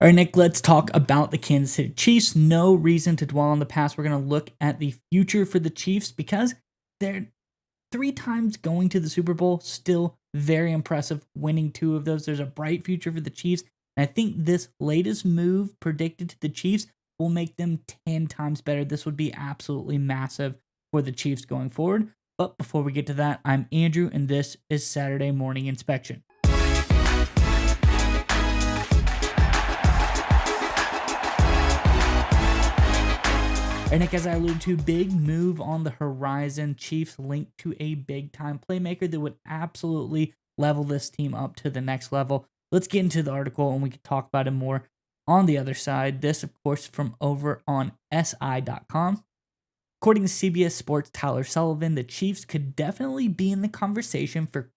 All right, Nick, let's talk about the Kansas City Chiefs. No reason to dwell on the past. We're going to look at the future for the Chiefs because they're three times going to the Super Bowl. Still very impressive, winning two of those. There's a bright future for the Chiefs. And I think this latest move predicted to the Chiefs will make them 10 times better. This would be absolutely massive for the Chiefs going forward. But before we get to that, I'm Andrew, and this is Saturday Morning Inspection. And Nick, as I alluded to, big move on the horizon. Chiefs linked to a big-time playmaker that would absolutely level this team up to the next level. Let's get into the article and we can talk about it more on the other side. This, of course, from over on SI.com. According to CBS Sports' Tyler Sullivan, the Chiefs could definitely be in the conversation for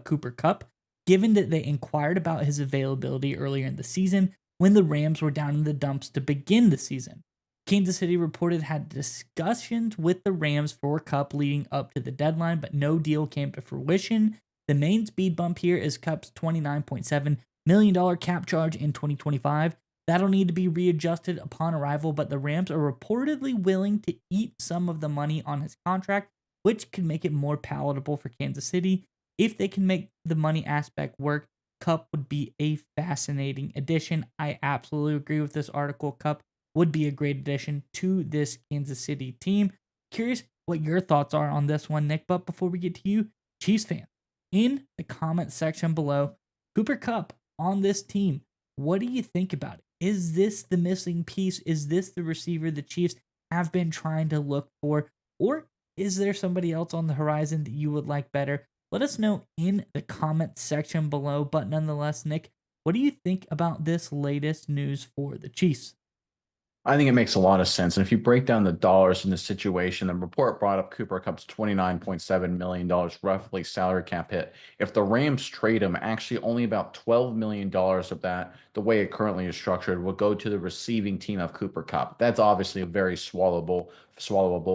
Cooper Kupp, given that they inquired about his availability earlier in the season when the Rams were down in the dumps to begin the season. Kansas City reported had discussions with the Rams for Kupp leading up to the deadline, but no deal came to fruition. The main speed bump here is Kupp's $29.7 million cap charge in 2025. That'll need to be readjusted upon arrival, but the Rams are reportedly willing to eat some of the money on his contract, which could make it more palatable for Kansas City. If they can make the money aspect work, Kupp would be a fascinating addition. I absolutely agree with this article. Kupp would be a great addition to this Kansas City team. Curious what your thoughts are on this one, Nick. But before we get to you, Chiefs fans, in the comment section below, Cooper Kupp on this team, what do you think about it? Is this the missing piece? Is this the receiver the Chiefs have been trying to look for? Or is there somebody else on the horizon that you would like better? Let us know in the comment section below. But nonetheless, Nick, what do you think about this latest news for the Chiefs? I think it makes a lot of sense. And if you break down the dollars in the situation, the report brought up Cooper Kupp's $29.7 million roughly salary cap hit. If the Rams trade him, actually only about $12 million of that, the way it currently is structured, will go to the receiving team of Cooper Kupp. That's obviously a very swallowable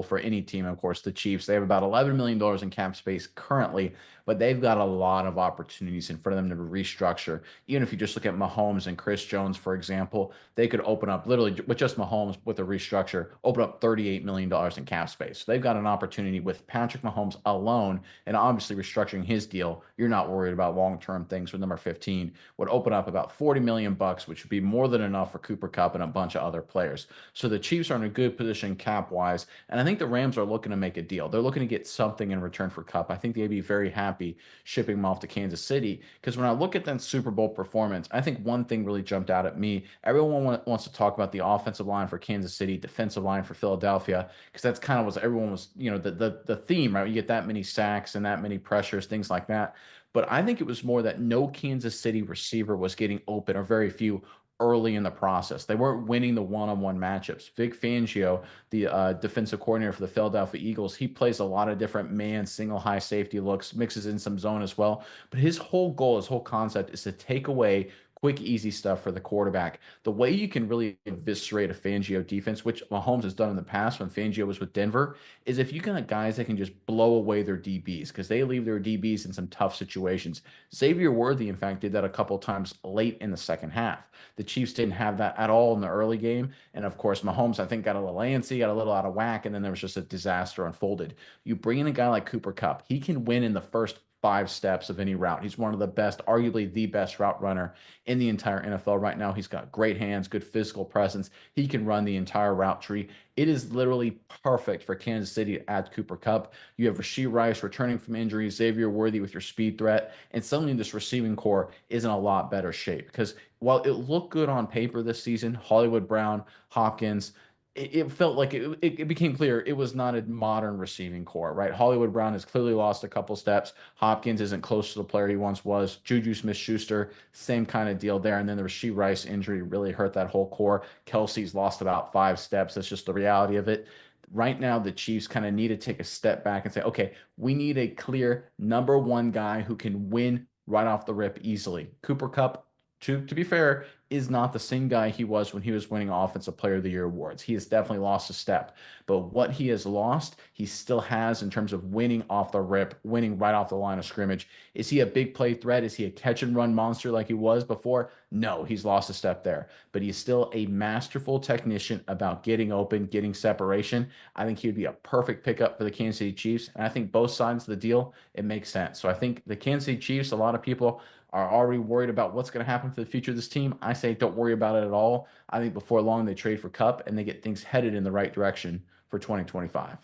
for any team. Of course, the Chiefs, they have about $11 million in cap space currently, but they've got a lot of opportunities in front of them to restructure. Even if you just look at Mahomes and Chris Jones, for example, they could open up literally with just Mahomes with a restructure, open up $38 million in cap space. So they've got an opportunity with Patrick Mahomes alone, and obviously restructuring his deal. You're not worried about long-term things with number 15. Would open up about 40 million bucks, which would be more than enough for Cooper Kupp and a bunch of other players. So the Chiefs are in a good position cap-wise, and I think the Rams are looking to make a deal. They're looking to get something in return for Kupp. I think they'd be very happy shipping him off to Kansas City because when I look at that Super Bowl performance, I think one thing really jumped out at me. Everyone wants to talk about the offensive line for Kansas City, defensive line for Philadelphia, because that's kind of what everyone was, the theme, right? You get that many sacks and that many pressures, things like that. But I think it was more that no Kansas City receiver was getting open, or very few early in the process. They weren't winning the one-on-one matchups. Vic Fangio, the defensive coordinator for the Philadelphia Eagles, he plays a lot of different man, single high safety looks, mixes in some zone as well. But his whole goal, his whole concept is to take away quick, easy stuff for the quarterback. The way you can really eviscerate a Fangio defense, which Mahomes has done in the past when Fangio was with Denver, is if you can have guys that can just blow away their DBs because they leave their DBs in some tough situations. Xavier Worthy, in fact, did that a couple times late in the second half. The Chiefs didn't have that at all in the early game. And of course, Mahomes, I think, got a little antsy, got a little out of whack, and then there was just a disaster unfolded. You bring in a guy like Cooper Kupp, he can win in the first 5 steps of any route. He's one of the best, arguably the best route runner in the entire NFL right now. He's got great hands, good physical presence. He can run the entire route tree. It is literally perfect for Kansas City to add Cooper Kupp. You have Rashee Rice returning from injury, Xavier Worthy with your speed threat, and suddenly this receiving core is in a lot better shape because while it looked good on paper this season, Hollywood Brown, Hopkins, it felt like it became clear it was not a modern receiving core, right? Hollywood Brown has clearly lost a couple steps. Hopkins isn't close to the player he once was. Juju Smith-Schuster, same kind of deal there. And then the Rashee Rice injury really hurt that whole core. Kelsey's lost about 5 steps. That's just the reality of it. Right now, the Chiefs kind of need to take a step back and say, okay, we need a clear number one guy who can win right off the rip easily. Cooper Kupp, to be fair, is not the same guy he was when he was winning Offensive Player of the Year awards. He has definitely lost a step. But what he has lost, he still has in terms of winning off the rip, winning right off the line of scrimmage. Is he a big play threat? Is he a catch and run monster like he was before? No, he's lost a step there. But he's still a masterful technician about getting open, getting separation. I think he would be a perfect pickup for the Kansas City Chiefs. And I think both sides of the deal, it makes sense. So I think the Kansas City Chiefs, a lot of people are already worried about what's going to happen for the future of this team. I say don't worry about it at all. I think before long they trade for Kupp and they get things headed in the right direction for 2025.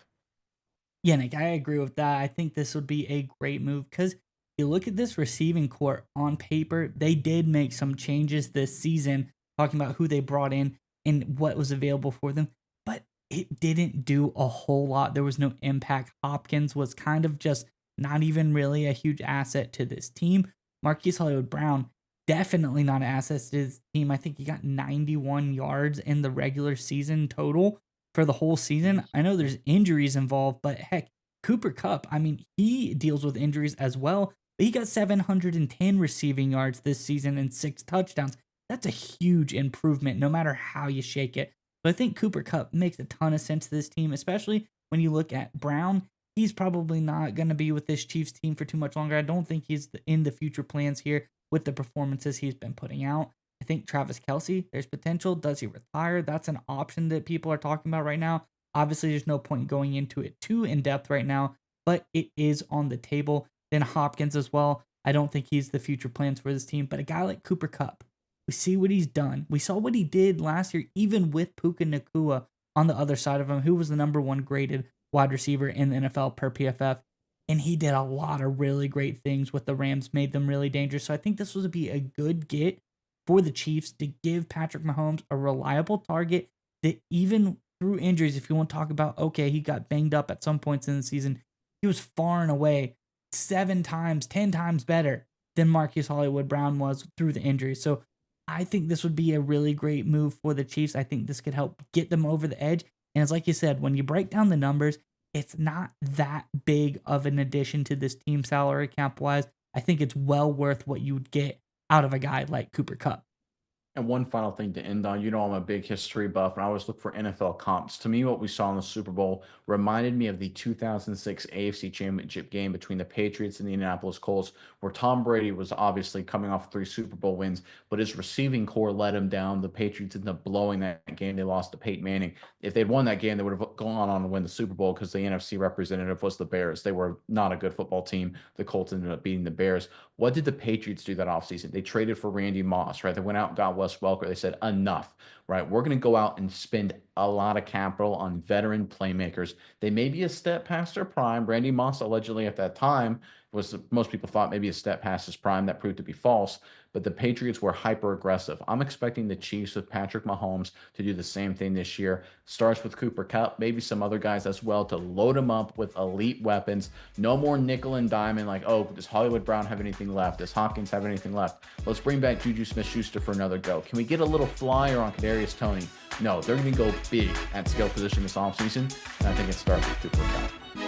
Yeah, Nick, I agree with that. I think this would be a great move because you look at this receiving core on paper, they did make some changes this season, talking about who they brought in and what was available for them, but it didn't do a whole lot. There was no impact. Hopkins was kind of just not even really a huge asset to this team. Marquise Hollywood Brown, definitely not an asset to his team. I think he got 91 yards in the regular season total for the whole season. I know there's injuries involved, but heck, Cooper Kupp, I mean, he deals with injuries as well, but he got 710 receiving yards this season and 6 touchdowns. That's a huge improvement, no matter how you shake it. So I think Cooper Kupp makes a ton of sense to this team, especially when you look at Brown. He's probably not going to be with this Chiefs team for too much longer. I don't think he's in the future plans here with the performances he's been putting out. I think Travis Kelce, there's potential. Does he retire? That's an option that people are talking about right now. Obviously, there's no point going into it too in depth right now, but it is on the table. Then Hopkins as well. I don't think he's the future plans for this team, but a guy like Cooper Kupp, we see what he's done. We saw what he did last year, even with Puka Nakua on the other side of him, who was the number one graded wide receiver in the NFL per PFF. And he did a lot of really great things with the Rams, made them really dangerous. So I think this would be a good get for the Chiefs to give Patrick Mahomes a reliable target that even through injuries, if you want to talk about, okay, he got banged up at some points in the season, he was far and away 7 times, 10 times better than Marcus Hollywood Brown was through the injuries. So I think this would be a really great move for the Chiefs. I think this could help get them over the edge. And it's like you said, when you break down the numbers, it's not that big of an addition to this team salary cap wise. I think it's well worth what you would get out of a guy like Cooper Kupp. And one final thing to end on, I'm a big history buff, and I always look for NFL comps. To me, what we saw in the Super Bowl reminded me of the 2006 AFC Championship game between the Patriots and the Indianapolis Colts, where Tom Brady was obviously coming off 3 Super Bowl wins, but his receiving core let him down. The Patriots ended up blowing that game. They lost to Peyton Manning. If they'd won that game, they would have gone on to win the Super Bowl because the NFC representative was the Bears. They were not a good football team. The Colts ended up beating the Bears. What did the Patriots do that offseason? They traded for Randy Moss, right? They went out and got Wes Welker. They said, enough, right? We're going to go out and spend a lot of capital on veteran playmakers. They may be a step past their prime. Randy Moss allegedly at that time was, most people thought, maybe a step past his prime. That proved to be false. But the Patriots were hyper aggressive. I'm expecting the Chiefs with Patrick Mahomes to do the same thing this year. Starts with Cooper Kupp, maybe some other guys as well, to load them up with elite weapons. No more nickel and diamond like, oh, does Hollywood Brown have anything left? Does Hopkins have anything left? Let's bring back Juju Smith-Schuster for another go. Can we get a little flyer on Kadarius Toney? No, they're going to go big at skill position this offseason, and I think it starts with Cooper Kupp.